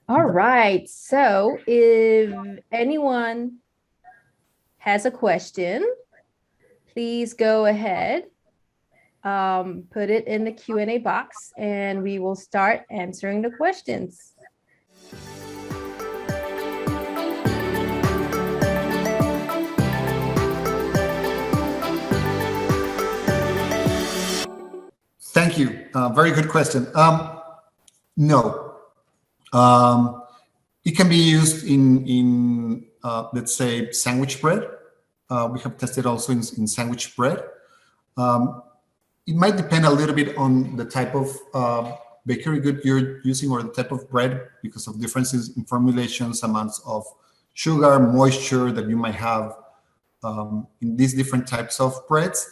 All right, so if anyone has a question, please go ahead, put it in the Q&A box, and we will start answering the questions. Thank you. Very good question. No. It can be used in let's say, sandwich bread. We have tested also in sandwich bread. It might depend a little bit on the type of bakery good you're using or the type of bread because of differences in formulations, amounts of sugar, moisture that you might have in these different types of breads.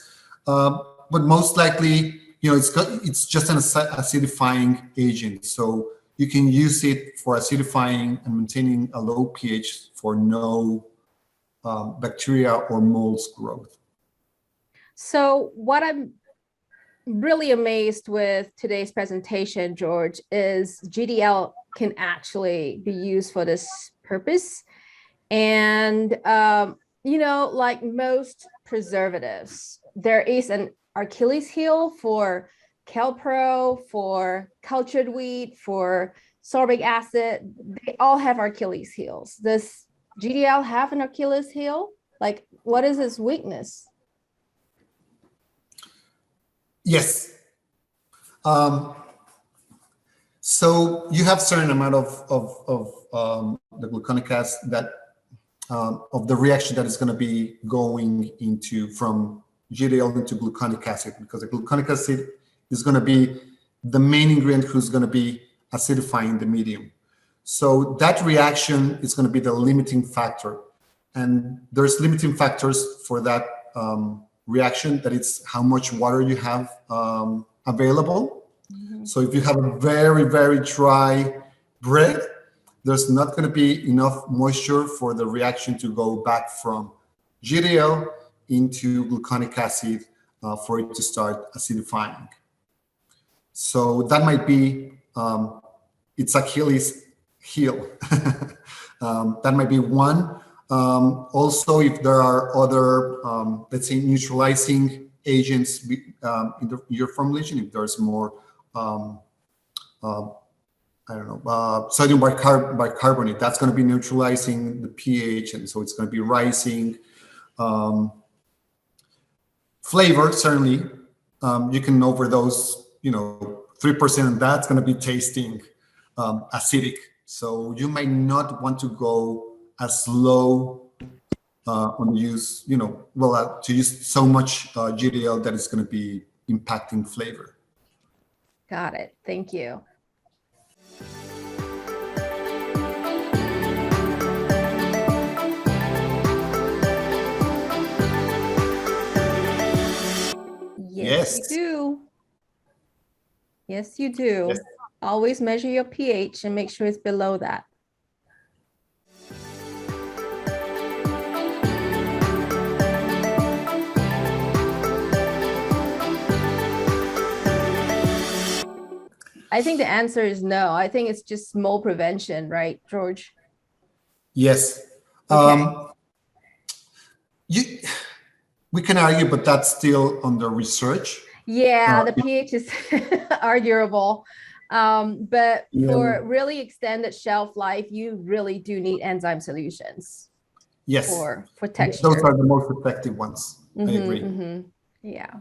But most likely, it's just an acidifying agent. So you can use it for acidifying and maintaining a low pH for no bacteria or molds growth. So what I'm really amazed with today's presentation, George, is GDL can actually be used for this purpose. And, like most preservatives, there is an Achilles heel for Kelpro, for cultured wheat, for sorbic acid. They all have Achilles heels. Does GDL have an Achilles heel? Like, what is its weakness? Yes. So you have certain amount of the gluconic acid that of the reaction that is going to be going into from GDL into gluconic acid, because the gluconic acid is going to be the main ingredient who's going to be acidifying the medium. So that reaction is going to be the limiting factor. And there's limiting factors for that reaction, that it's how much water you have available. Mm-hmm. So if you have a very, very dry bread, there's not going to be enough moisture for the reaction to go back from GDL into gluconic acid for it to start acidifying. So that might be its Achilles heel. That might be one. Also, if there are other, let's say, neutralizing agents in your formulation, if there's more, I don't know, sodium bicarbonate, that's going to be neutralizing the pH, and so it's going to be rising. Flavor, certainly, you can overdose, 3%, and that's going to be tasting acidic. So you might not want to go as low on the use, to use so much GDL that it's going to be impacting flavor. Got it. Thank you. Yes, you do. Yes, you do. Yes. Always measure your pH and make sure it's below that. I think the answer is no. I think it's just mold prevention, right, George? Yes. Okay. We can argue, but that's still under research. Yeah, the pH is arguable. But for really extended shelf life, you really do need enzyme solutions. Yes. For texture. Those are the most effective ones. I agree. Mm-hmm. Yeah.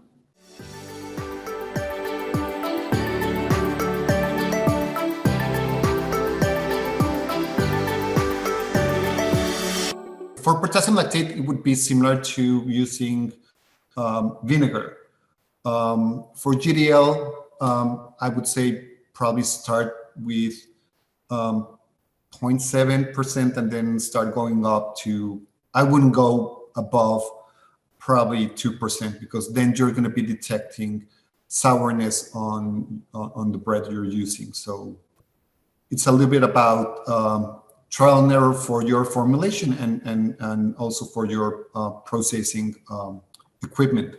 For potassium lactate, it would be similar to using vinegar. For GDL, I would say probably start with 0.7% and then start going up to, I wouldn't go above probably 2%, because then you're going to be detecting sourness on the bread you're using. So it's a little bit about trial and error for your formulation and also for your processing equipment.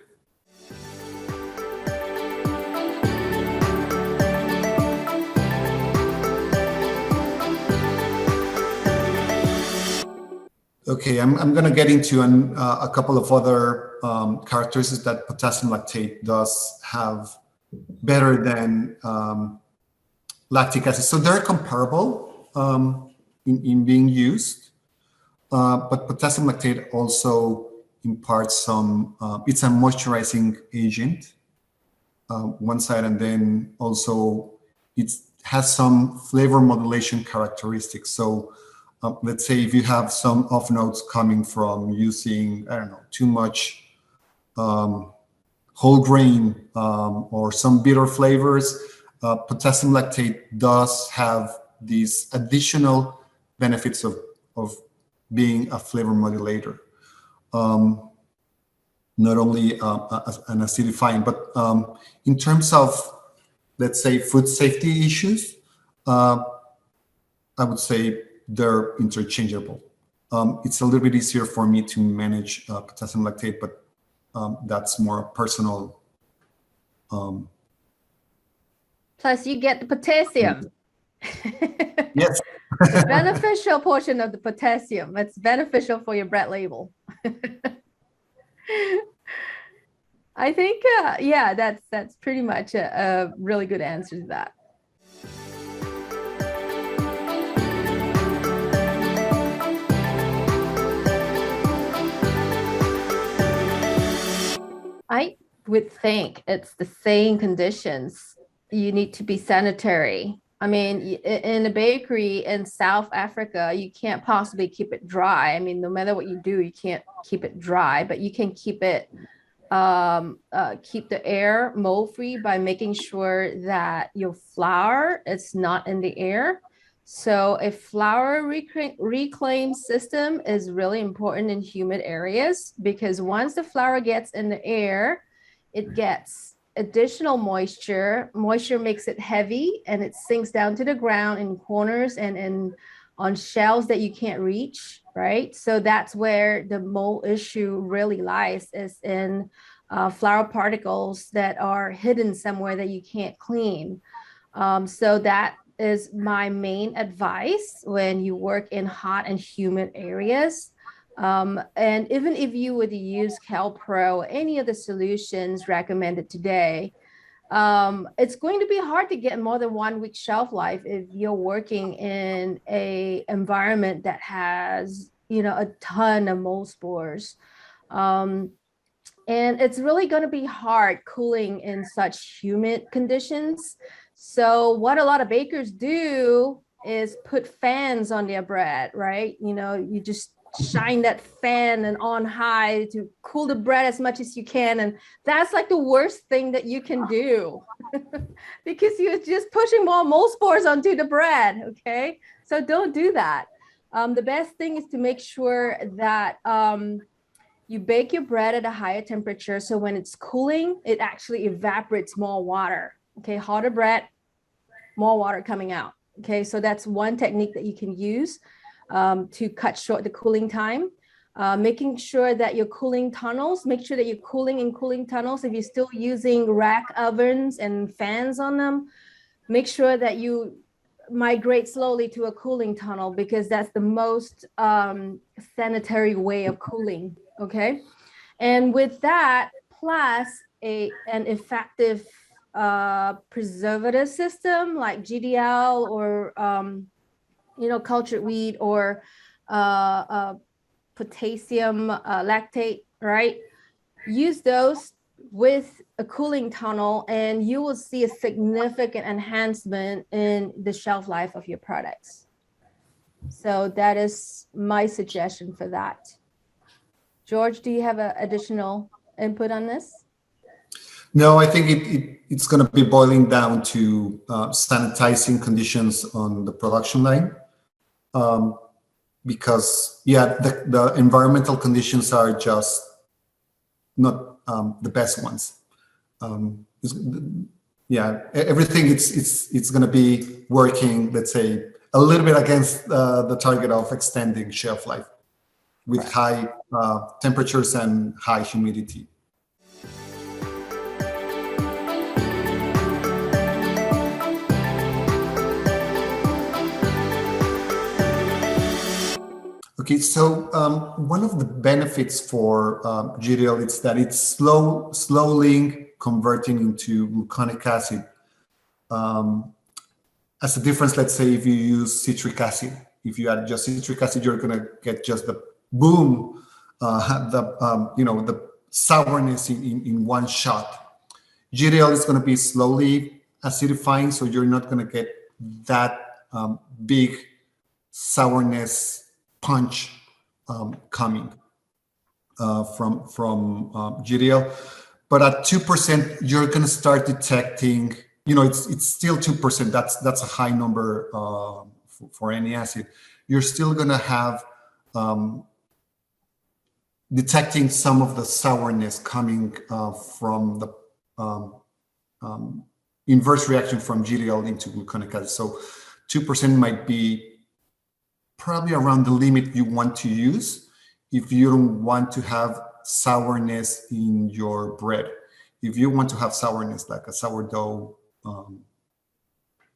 Okay, I'm going to get into a couple of other characteristics that potassium lactate does have better than lactic acid. So they're comparable in being used, but potassium lactate also imparts some, it's a moisturizing agent, one side, and then also it has some flavor modulation characteristics. So let's say if you have some off notes coming from using, I don't know, too much whole grain or some bitter flavors, potassium lactate does have these additional benefits of being a flavor modulator. Not only an acidifying, but in terms of, let's say, food safety issues, I would say they're interchangeable. It's a little bit easier for me to manage potassium lactate, but that's more personal. Plus, you get the potassium. Yes. The beneficial portion of the potassium. It's beneficial for your bread label. I think, yeah, that's pretty much a really good answer to that. I would think it's the same conditions. You need to be sanitary. I mean, in a bakery in South Africa, you can't possibly keep it dry. I mean, no matter what you do, you can't keep it dry, but you can keep it, keep the air mold-free by making sure that your flour is not in the air. So a flour reclaim system is really important in humid areas, because once the flour gets in the air, it gets additional moisture. Moisture makes it heavy and it sinks down to the ground in corners and on shelves that you can't reach, right? So that's where the mold issue really lies, is in flour particles that are hidden somewhere that you can't clean. So that is my main advice when you work in hot and humid areas. And even if you would use CalPro, any of the solutions recommended today, it's going to be hard to get more than 1 week shelf life if you're working in a environment that has, you know, a ton of mold spores. And it's really going to be hard cooling in such humid conditions. So what a lot of bakers do is put fans on their bread, right? You know, you just shine that fan and on high to cool the bread as much as you can. And that's like the worst thing that you can do because you're just pushing more mold spores onto the bread, okay? So don't do that. The best thing is to make sure that you bake your bread at a higher temperature. So when it's cooling, it actually evaporates more water, okay? Hotter bread, more water coming out, okay? So that's one technique that you can use to cut short the cooling time. Making sure that your cooling tunnels, make sure that you're cooling in cooling tunnels. If you're still using rack ovens and fans on them, make sure that you migrate slowly to a cooling tunnel, because that's the most sanitary way of cooling, okay? And with that, plus an effective preservative system like GDL or you know, cultured wheat or potassium lactate, right? Use those with a cooling tunnel and you will see a significant enhancement in the shelf life of your products. So that is my suggestion for that. George, do you have an additional input on this? No, I think it's going to be boiling down to sanitizing conditions on the production line. because yeah, the environmental conditions are just not the best ones. Yeah, everything it's going to be working, let's say, a little bit against the target of extending shelf life with high temperatures and high humidity. Okay, so one of the benefits for GDL is that it's slowly converting into gluconic acid. As a difference, let's say if you use citric acid, if you add just citric acid, you're going to get just the boom, the sourness in one shot. GDL is going to be slowly acidifying, so you're not going to get that big sourness punch coming from GDL. But at 2%, you're going to start detecting, it's still 2%. That's a high number for any acid. You're still going to have detecting some of the sourness coming from the inverse reaction from GDL into gluconic acid. So 2% might be probably around the limit you want to use if you don't want to have sourness in your bread. If you want to have sourness, like a sourdough,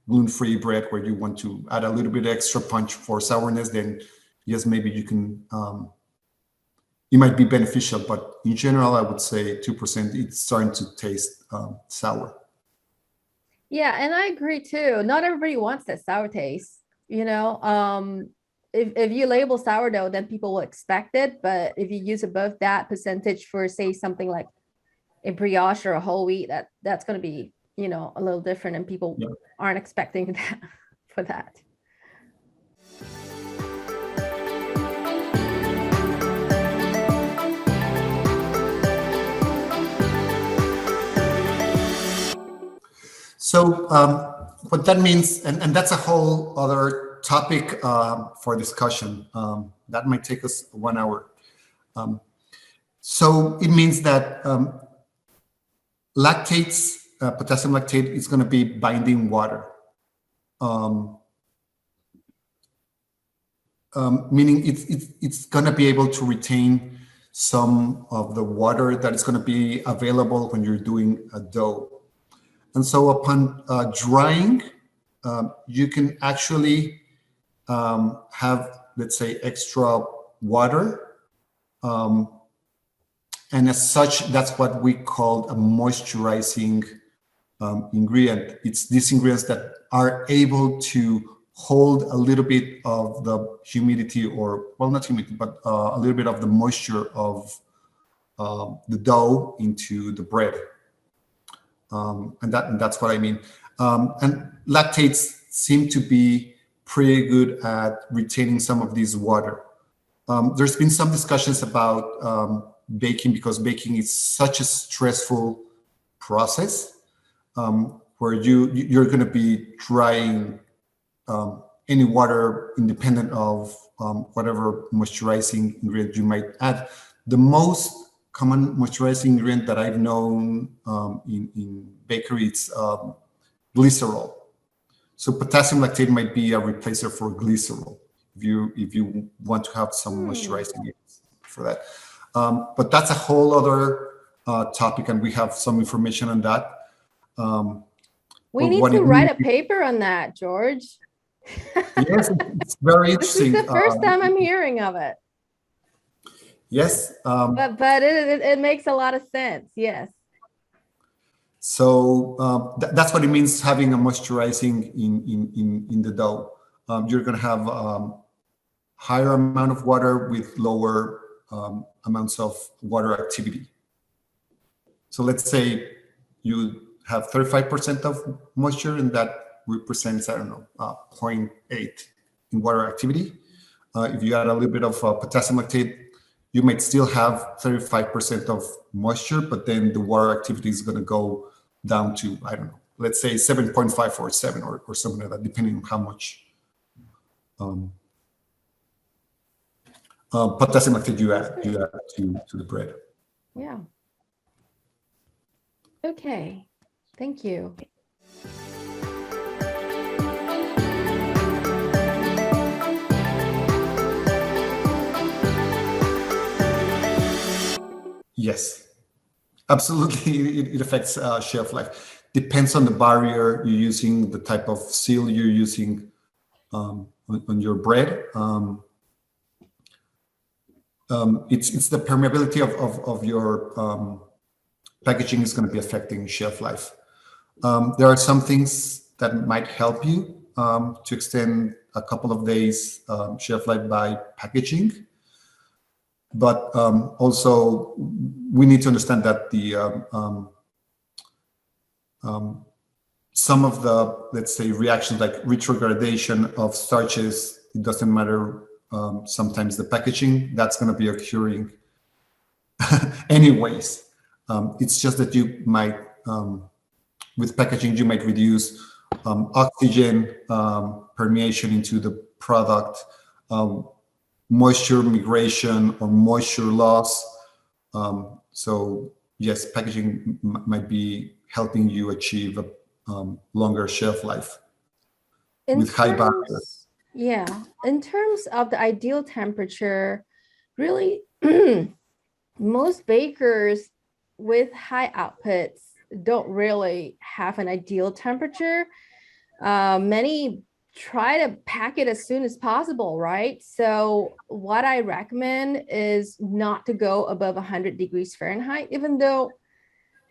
gluten-free bread, where you want to add a little bit extra punch for sourness, then yes, maybe you can, it might be beneficial, but in general, I would say 2%, it's starting to taste sour. Yeah, and I agree too. Not everybody wants that sour taste, If you label sourdough, then people will expect it. But if you use above that percentage for, say, something like a brioche or a whole wheat, that's going to be, a little different, and people aren't expecting that for that. So what that means, and that's a whole other topic for discussion. That might take us 1 hour. So it means that lactates, potassium lactate, is going to be binding water, meaning it's going to be able to retain some of the water that is going to be available when you're doing a dough. And so upon drying, you can actually have, let's say, extra water. And as such, that's what we call a moisturizing ingredient. It's these ingredients that are able to hold a little bit of the humidity, or, well, not humidity, but a little bit of the moisture of the dough into the bread. And that's what I mean. And lactates seem to be pretty good at retaining some of this water. There's been some discussions about baking, because baking is such a stressful process, where you're going to be drying any water independent of whatever moisturizing ingredient you might add. The most common moisturizing ingredient that I've known in bakery, it's glycerol. So potassium lactate might be a replacer for glycerol if you want to have some moisturizing for that. But that's a whole other topic, and we have some information on that. We need to write a paper on that, George. Yes, it's very interesting. This is the first time I'm hearing of it. Yes. But it makes a lot of sense. Yes. So that's what it means, having a moisturizing in the dough. You're going to have higher amount of water with lower amounts of water activity. So let's say you have 35% of moisture, and that represents, I don't know, 0.8 in water activity. If you add a little bit of potassium lactate, you might still have 35% of moisture, but then the water activity is going to go down to, I don't know, let's say 7.5 or 7 or something like that, depending on how much potassium lactate you add to the bread. Yeah. Okay. Thank you. Yes, absolutely. It affects shelf life. Depends on the barrier you're using, the type of seal you're using on your bread. It's the permeability of your packaging is going to be affecting shelf life. There are some things that might help you to extend a couple of days shelf life by packaging. But also, we need to understand that some of the, let's say, reactions like retrogradation of starches, it doesn't matter. Sometimes the packaging, that's going to be occurring anyways. It's just that you might, with packaging, you might reduce oxygen permeation into the product, moisture migration or moisture loss. So yes, packaging might be helping you achieve a longer shelf life with high barriers. Yeah, in terms of the ideal temperature, really, most bakers with high outputs don't really have an ideal temperature. Many try to pack it as soon as possible, right? So what I recommend is not to go above 100 degrees Fahrenheit, even though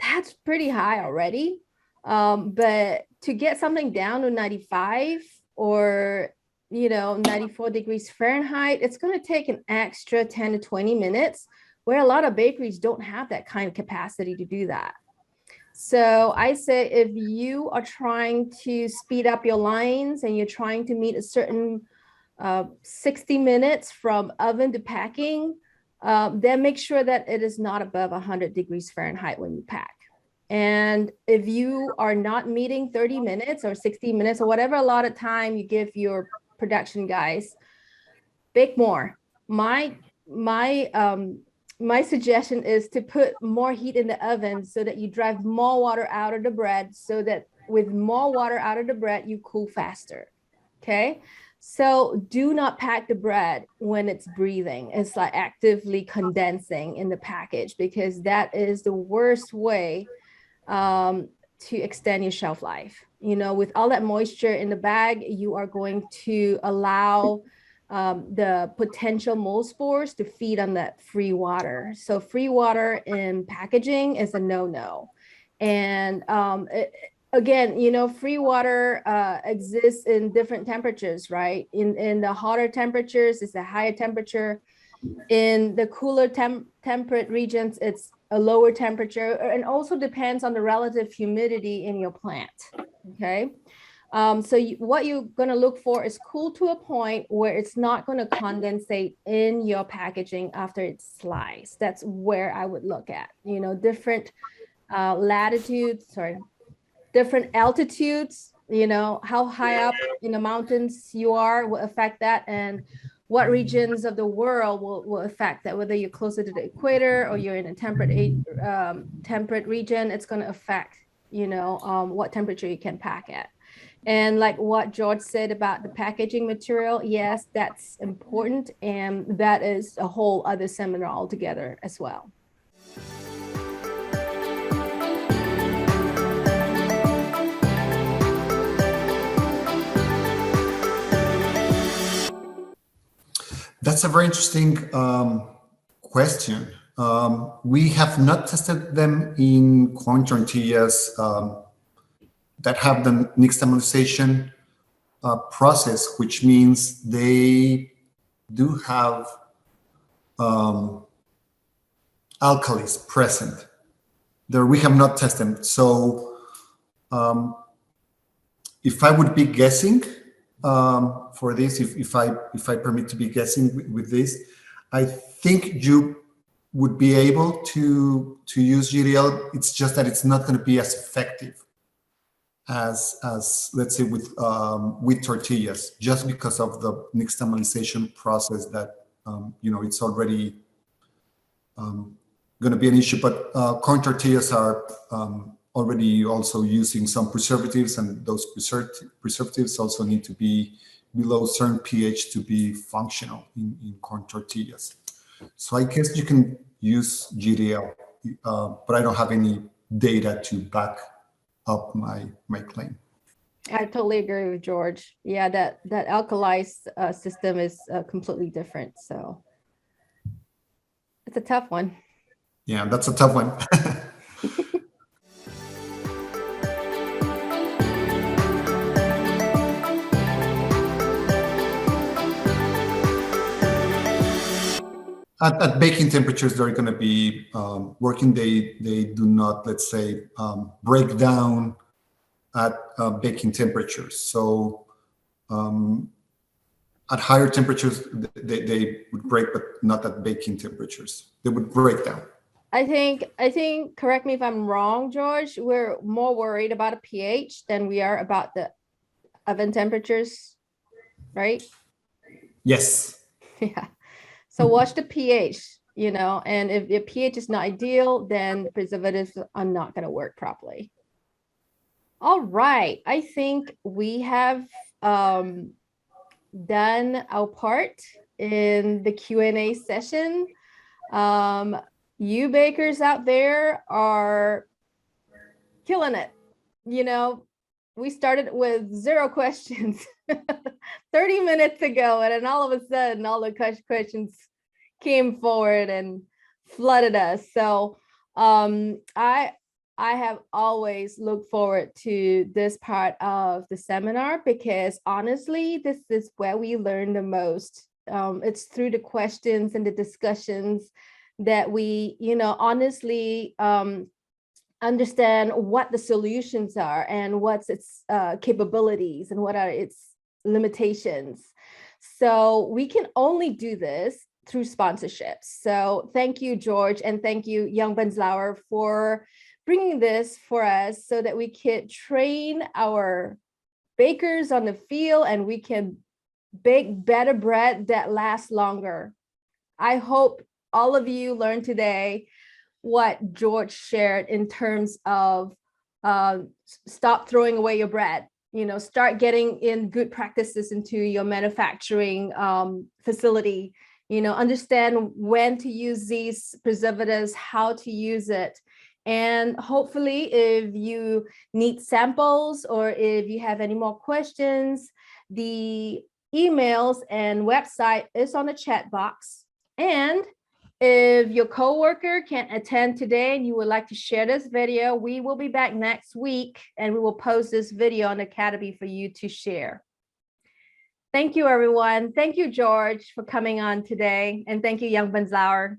that's pretty high already. But to get something down to 95 or 94 degrees Fahrenheit, it's going to take an extra 10 to 20 minutes, where a lot of bakeries don't have that kind of capacity to do that. So I say if you are trying to speed up your lines and you're trying to meet a certain 60 minutes from oven to packing, then make sure that it is not above 100 degrees Fahrenheit when you pack. And if you are not meeting 30 minutes or 60 minutes or whatever a lot of time you give your production guys, bake more. My suggestion is to put more heat in the oven so that you drive more water out of the bread, so that with more water out of the bread, you cool faster. Okay. So do not pack the bread when it's breathing. It's like actively condensing in the package, because that is the worst way to extend your shelf life. With all that moisture in the bag, you are going to allow the potential mold spores to feed on that free water. So free water in packaging is a no-no. And again, free water exists in different temperatures, right? In the hotter temperatures, it's a higher temperature. In the cooler temperate regions, it's a lower temperature, and also depends on the relative humidity in your plant. Okay. So what you're going to look for is cool to a point where it's not going to condensate in your packaging after it's sliced. That's where I would look at, different different altitudes, how high up in the mountains you are will affect that, and what regions of the world will affect that. Whether you're closer to the equator or you're in a temperate region, it's going to affect, what temperature you can pack at. And like what George said about the packaging material, yes, that's important. And that is a whole other seminar altogether as well. That's a very interesting question. We have not tested them in corn tortillas that have the nixtamalization process, which means they do have alkalis present. There, we have not tested them. So if I would be guessing for this, if I permit to be guessing with this, I think you would be able to use GDL. It's just that it's not going to be as effective as let's say with tortillas, just because of the nixtamalization process that it's already going to be an issue. But corn tortillas are already also using some preservatives, and those preservatives also need to be below certain pH to be functional in corn tortillas. So I guess you can use GDL, but I don't have any data to back up my claim. I totally agree with George. Yeah, that alkalized system is completely different. So it's a tough one. Yeah, that's a tough one. At baking temperatures, they're going to be working. They do not, let's say, break down at baking temperatures. So at higher temperatures, they would break, but not at baking temperatures. They would break down. I think, correct me if I'm wrong, George, we're more worried about a pH than we are about the oven temperatures, right? Yes. Yeah. So watch the pH, and if the pH is not ideal, then preservatives are not going to work properly. All right. I think we have done our part in the Q&A session. You bakers out there are killing it. We started with 0 questions 30 minutes ago, and then all of a sudden all the questions came forward and flooded us. So I have always looked forward to this part of the seminar, because honestly, this is where we learn the most. It's through the questions and the discussions that we, honestly understand what the solutions are and what's its capabilities and what are its limitations. So we can only do this through sponsorships. So thank you, George, and thank you, Jungbunzlauer, for bringing this for us so that we could train our bakers on the field and we can bake better bread that lasts longer. I hope all of you learned today what George shared in terms of stop throwing away your bread. Start getting in good practices into your manufacturing facility. Understand when to use these preservatives, how to use it. And hopefully, if you need samples or if you have any more questions, the emails and website is on the chat box. And if your coworker can't attend today and you would like to share this video, we will be back next week and we will post this video on Academy for you to share. Thank you, everyone. Thank you, George, for coming on today. And thank you, Jungbunzlauer.